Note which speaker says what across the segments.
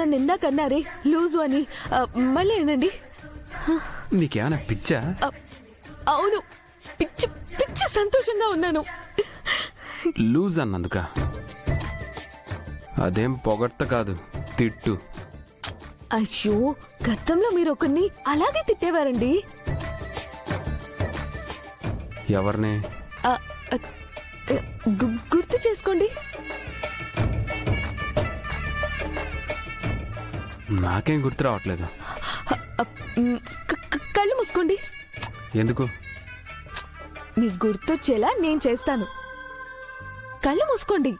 Speaker 1: నన్ను ఇందాకన్నారే లూజు అని, మళ్ళీ ఏనండి?
Speaker 2: నీకేమైనా పిచ్చా?
Speaker 1: అవును, పిచ్చి పిచ్చి సంతోషంగా ఉన్నాను.
Speaker 2: లూజ్ అన్నందుక? అదేం పొగడ్త కాదు, తిట్టు.
Speaker 1: అయ్యో, గతంలో మీరు ఒకరిని అలాగే తిట్టేవారండి.
Speaker 2: ఎవరిని?
Speaker 1: గుర్తు చేసుకోండి.
Speaker 2: నాకేం గుర్తు రావట్లేదు.
Speaker 1: కళ్ళు మూసుకోండి.
Speaker 2: ఎందుకు?
Speaker 1: మీకు గుర్తొచ్చేలా నేను చేస్తాను. కళ్ళు మూసుకోండి.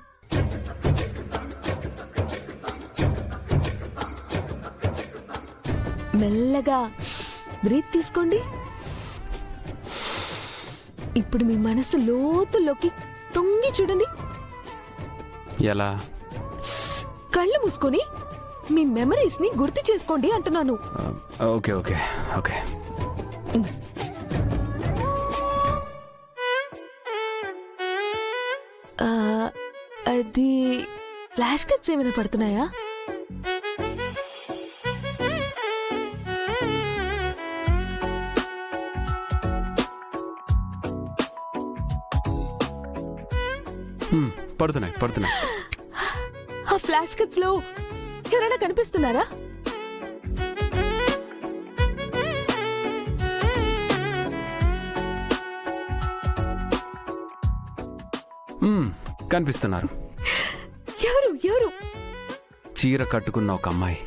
Speaker 1: మెల్లగా బ్రీత్ తీసుకోండి. ఇప్పుడు మీ మనసు లోతుల్లోకి తొంగి చూడండి.
Speaker 2: ఎలా?
Speaker 1: కళ్ళు మూసుకొని మీ మెమరీస్ ని గుర్తు చేసుకోండి అంటున్నాను.
Speaker 2: Okay okay okay.
Speaker 1: అది ఫ్లాష్ కట్స్ ఏమైనా పడుతున్నాయా?
Speaker 2: పడుతున్నాయి పడుతున్నాయి.
Speaker 1: ఆ ఫ్లాష్ కట్స్ లో ఎవరైనా కనిపిస్తున్నారా?
Speaker 2: కనిపిస్తున్నారు.
Speaker 1: ఎవరు ఎవరు?
Speaker 2: చీర కట్టుకున్న ఒక అమ్మాయి.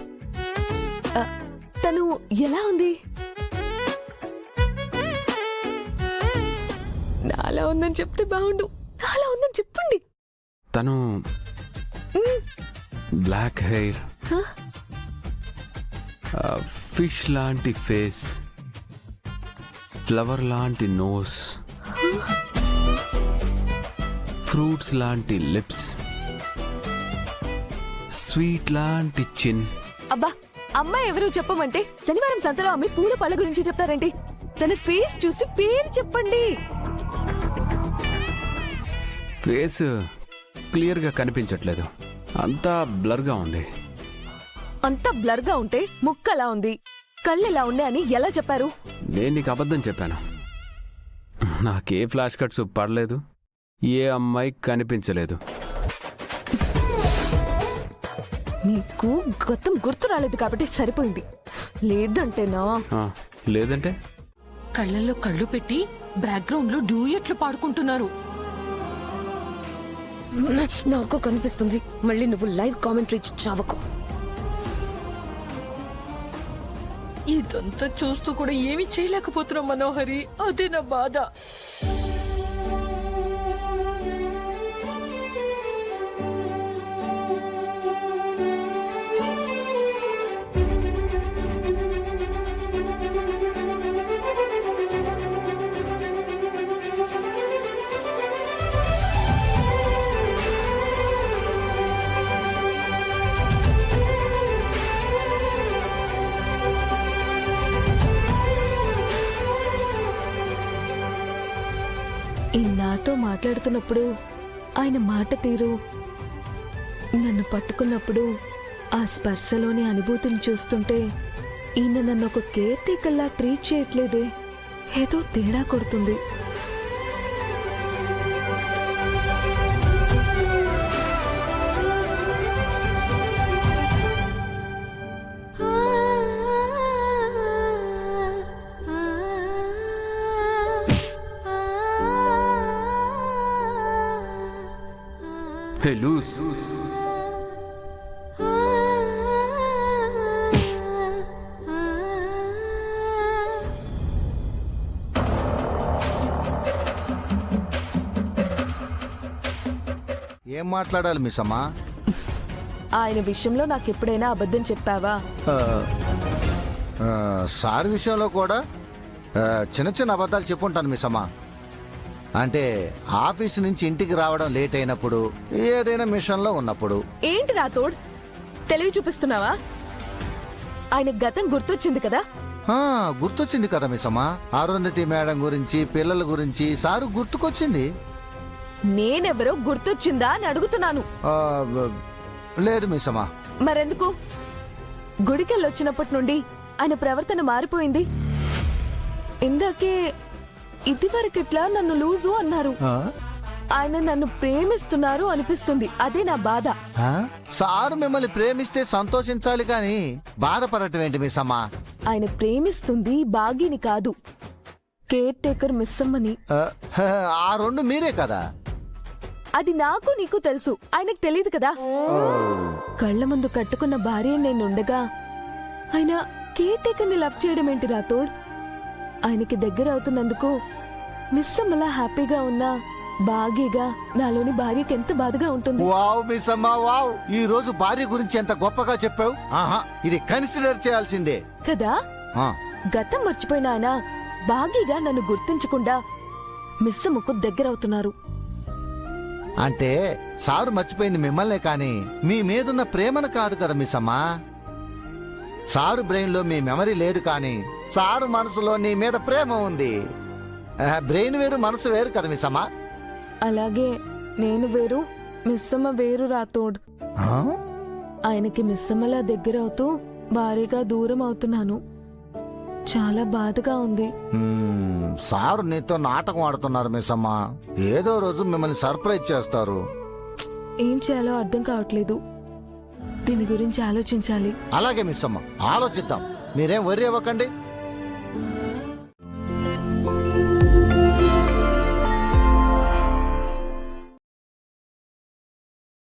Speaker 1: తను ఎలా ఉంది? నాలా ఉందని చెప్తే బాగుండు. నాలా ఉందని చెప్పండి.
Speaker 2: తను బ్లాక్ హెయిర్, ఫిష్ లాంటి ఫేస్, ఫ్లవర్ లాంటి నోస్, ఫ్రూట్స్ లాంటి లిప్స్, స్వీట్ లాంటి చిన్.
Speaker 1: అబ్బా, అమ్మాయి ఎవరు చెప్పమంటే శనివారం సంతలో అమ్మి పూల పళ్ళ గురించి చెప్తారేంటి? తన ఫేస్ చూసి పేరు చెప్పండి.
Speaker 2: ఫేస్ క్లియర్ గా కనిపించట్లేదు, అంతా బ్లర్ గా ఉంది.
Speaker 1: అంతా బ్లర్ గా ఉంటే ముక్కలా ఉంది, కళ్ళు ఎలా ఉన్నాయని ఎలా చెప్పారు?
Speaker 2: నేను నీకు అబద్ధం చెప్పాను. నాకే ఫ్లాష్ కట్స్ పడలేదు, ఏ అమ్మాయి కనిపించలేదు.
Speaker 1: మీకు గతం గుర్తు రాలేదు కాబట్టి సరిపోయింది. లేదంటేనా?
Speaker 2: లేదంటే
Speaker 3: కళ్ళల్లో కళ్ళు పెట్టి బ్యాక్గ్రౌండ్ లో డ్యూయెట్లు పాడుకుంటున్నారు.
Speaker 4: నాకు కనిపిస్తుంది. మళ్ళీ నువ్వు లైవ్ కామెంటరీ చావకు.
Speaker 3: ఇదంతా చూస్తూ కూడా ఏమీ చేయలేకపోతున్నాం మనోహరి. అదే నా బాధ.
Speaker 1: నాతో మాట్లాడుతున్నప్పుడు ఆయన మాట తీరు, నన్ను పట్టుకున్నప్పుడు ఆ స్పర్శలోని అనుభూతిని చూస్తుంటే ఈయన నన్ను ఒక కేర్ టేకర్లా ట్రీట్ చేయట్లేదే, ఏదో తేడా కొడుతుంది.
Speaker 2: హే లూస్,
Speaker 5: ఏం మాట్లాడాలి మిస్ అమ్మా?
Speaker 1: ఆయన విషయంలో నాకెప్పుడైనా అబద్ధం చెప్పావా?
Speaker 5: సార్ విషయంలో కూడా చిన్న చిన్న అబద్ధాలు చెప్పుంటాను మిస్ అమ్మా. అంటే ఆఫీస్ నుంచి ఇంటికి రావడం లేట్ అయినప్పుడు, ఏదైనా మిషన్ లో ఉన్నప్పుడు.
Speaker 1: ఏంటి రాతోడ్, తెలివి చూపిస్తున్నావా? ఆయన గతం గుర్తొచ్చింది కదా?
Speaker 5: గుర్తొచ్చింది కదా మిస్ అమ్మా. అరుంధతి మేడం గురించి, పిల్లల గురించి సారు గుర్తుకొచ్చింది.
Speaker 1: నేనెవరో గుర్తొచ్చిందా అని అడుగుతున్నాను.
Speaker 5: లేదు మిస్ అమ్మా.
Speaker 1: మరెందుకు? గుడికెళ్ళొచ్చినప్పటి నుండి ఆయన ప్రవర్తన మారిపోయింది. ఇందాకే ఇదివరకిట్లా నన్ను లూజు అన్నారు. ఆయన నన్ను ప్రేమిస్తున్నారు అనిపిస్తుంది. అదే నా బాధ.
Speaker 5: సారు మిమ్మల్ని ప్రేమిస్తే సంతోషించాలి కానీ బాధపడటం ఏంటి మిస్ అమ్మా?
Speaker 1: ఆయన ప్రేమిస్తుంది బాగీని కాదు, కేర్ టేకర్ మిస్సమ్మని.
Speaker 5: ఆ రెండు మీరే కదా.
Speaker 1: అది నాకు నీకు తెలుసు, ఆయనకు తెలియదు కదా. కళ్ల ముందు కట్టుకున్న భార్య నేనుండగా ఆయన కేర్ టేకర్ ని లవ్ చేయడం ఏంటి రాతోడ్? ఆయనకి దగ్గర అవుతున్నందుకు మిస్సమ్మలా హ్యాపీగా ఉన్నా బాగీగా నాలోని భార్యకి ఎంత బాధగా ఉంటుంది.
Speaker 5: వావ్ మిస్ అమ్మా వావ్, ఈ రోజు భార్య గురించి ఎంత గొప్పగా చెప్పావు. ఆహా, ఇది కన్సిడర్ చేయాల్సిందే
Speaker 1: కదా. గతం మర్చిపోయిన ఆయన బాగీగా నన్ను గుర్తించకుండా మిస్సమ్మకు దగ్గరవుతున్నారు.
Speaker 5: అంటే సారు మర్చిపోయింది మిమ్మల్నే కాని మీ మీదున్న ప్రేమను కాదు కదా మిస్ అమ్మా. సారు బ్రెయిన్ లో మీ మెమరీ లేదు కానీ సారు మనసులో నీ మీద ప్రేమ ఉంది. బ్రెయిన్ వేరు మనసు వేరు కదా మిస్ అమ్మా.
Speaker 1: అలాగే నేను వేరు మిస్సమ్మ వేరు రాతోడ్. ఆయనకి మిస్సమ్మలా దగ్గరవుతూ భారీగా దూరం అవుతున్నాను. చాలా బాధగా ఉంది.
Speaker 5: సారు నీతో నాటకం ఆడుతున్నారు మిస్ అమ్మా. ఏదో రోజు మిమ్మల్ని సర్ప్రైజ్ చేస్తారు.
Speaker 1: ఏం చేయాలో అర్థం కావట్లేదు. దీని గురించి ఆలోచించాలి.
Speaker 5: అలాగే మిస్ అమ్మ, ఆలోచిద్దాం. మీరేం వర్రీ అవ్వకండి.